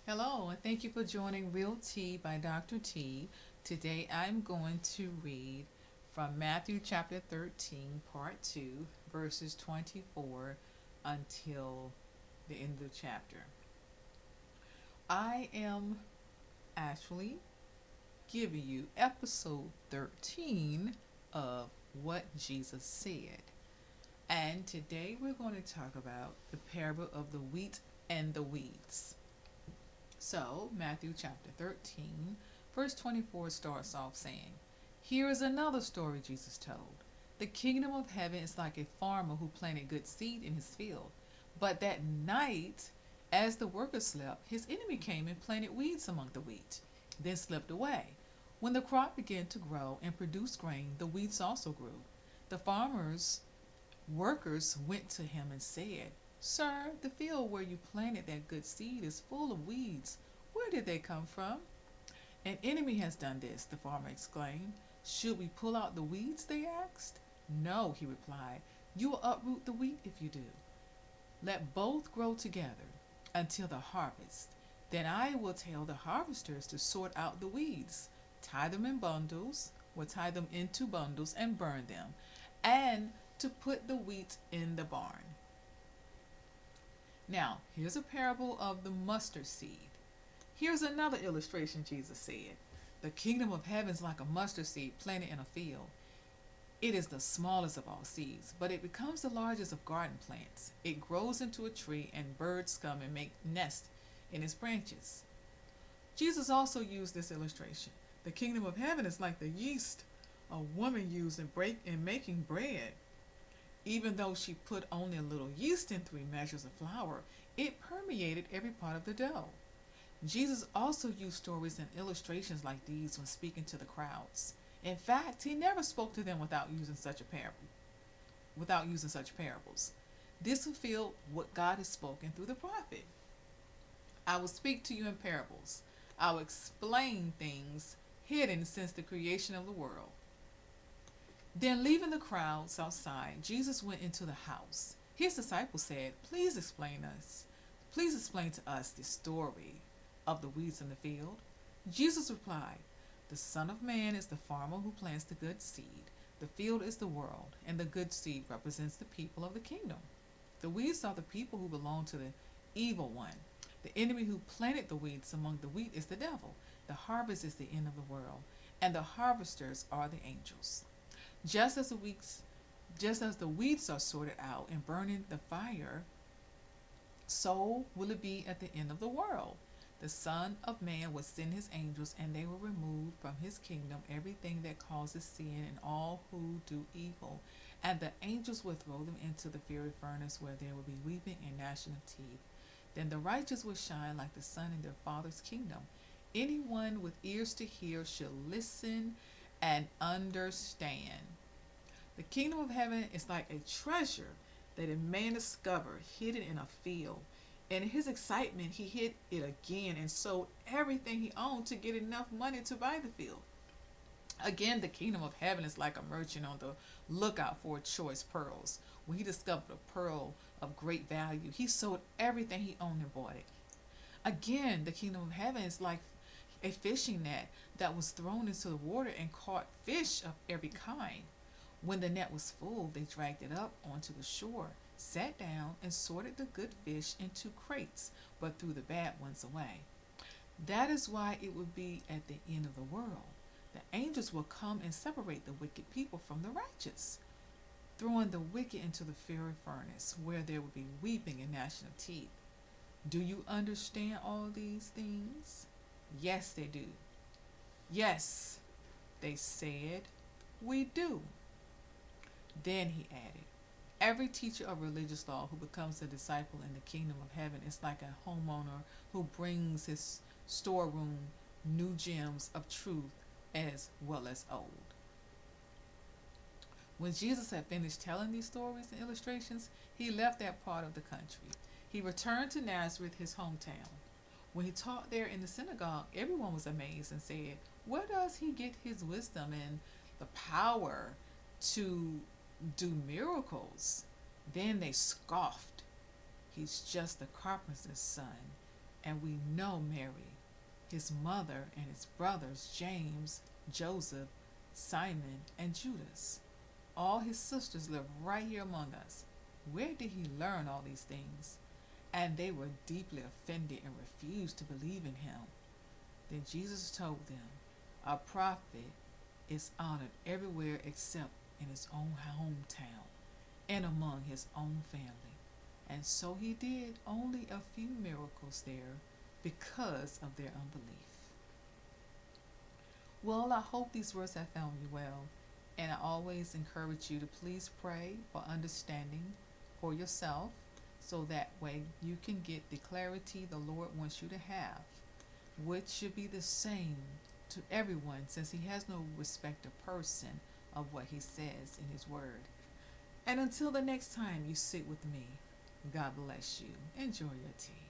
Hello, and thank you for joining Real Tea by Dr. T. Today I'm going to read from Matthew chapter 13, part 2, verses 24 until the end of the chapter. I am actually giving you episode 13 of What Jesus Said. And today we're going to talk about the parable of the wheat and the weeds. So, Matthew chapter 13, verse 24 starts off saying, "Here is another story Jesus told. The kingdom of heaven is like a farmer who planted good seed in his field. But that night, as the workers slept, his enemy came and planted weeds among the wheat, then slipped away. When the crop began to grow and produce grain, the weeds also grew. The farmer's workers went to him and said, 'Sir, the field where you planted that good seed is full of weeds. Where did they come from?' 'An enemy has done this,' the farmer exclaimed. 'Should we pull out the weeds?' they asked. 'No,' he replied. 'You will uproot the wheat if you do. Let both grow together until the harvest. Then I will tell the harvesters to sort out the weeds, tie them in bundles, or tie them into bundles and burn them, and to put the wheat in the barn.'" Now, here's a parable of the mustard seed. Here's another illustration Jesus said. The kingdom of heaven is like a mustard seed planted in a field. It is the smallest of all seeds, but it becomes the largest of garden plants. It grows into a tree, and birds come and make nests in its branches. Jesus also used this illustration. The kingdom of heaven is like the yeast a woman used in making bread. Even though she put only a little yeast in 3 measures of flour, it permeated every part of the dough. Jesus also used stories and illustrations like these when speaking to the crowds. In fact, he never spoke to them without using such parables. This fulfilled what God has spoken through the prophet. "I will speak to you in parables. I will explain things hidden since the creation of the world." Then, leaving the crowds outside, Jesus went into the house. His disciples said, Please explain to us the story of the weeds in the field." Jesus replied, "The Son of Man is the farmer who plants the good seed. The field is the world, and the good seed represents the people of the kingdom. The weeds are the people who belong to the evil one. The enemy who planted the weeds among the wheat is the devil. The harvest is the end of the world, and the harvesters are the angels. Just as the weeds are sorted out and burned in the fire, so will it be at the end of the world. The Son of Man will send his angels, and they will remove from his kingdom everything that causes sin and all who do evil. And the angels will throw them into the fiery furnace, where there will be weeping and gnashing of teeth. Then the righteous will shine like the sun in their Father's kingdom. Anyone with ears to hear should listen and understand. The kingdom of heaven is like a treasure that a man discovered hidden in a field. In his excitement, he hid it again and sold everything he owned to get enough money to buy the field. Again, the kingdom of heaven is like a merchant on the lookout for choice pearls. When he discovered a pearl of great value, he sold everything he owned and bought it. Again, the kingdom of heaven is like a fishing net that was thrown into the water and caught fish of every kind. When the net was full, they dragged it up onto the shore, sat down, and sorted the good fish into crates, but threw the bad ones away. That is why it will be at the end of the world. The angels will come and separate the wicked people from the righteous, throwing the wicked into the fiery furnace, where there will be weeping and gnashing of teeth. Do you understand all these things? Yes, they do. Yes, they said, we do. Then he added, "Every teacher of religious law who becomes a disciple in the kingdom of heaven is like a homeowner who brings his storeroom new gems of truth as well as old." When Jesus had finished telling these stories and illustrations, he left that part of the country. He returned to Nazareth, his hometown. When he taught there in the synagogue, everyone was amazed and said, "Where does he get his wisdom and the power to do miracles?" Then they scoffed. "He's just the carpenter's son." And we know Mary, his mother, and his brothers, James, Joseph, Simon, and Judas. All his sisters live right here among us. Where did he learn all these things? And they were deeply offended and refused to believe in him. Then Jesus told them, a prophet is honored everywhere except in his own hometown and among his own family. And so he did only a few miracles there because of their unbelief. Well, I hope these words have found you well, and I always encourage you to please pray for understanding for yourself so that way you can get the clarity the Lord wants you to have, which should be the same to everyone since he has no respect of person of what he says in his word. And until the next time you sit with me, God bless you. Enjoy your tea.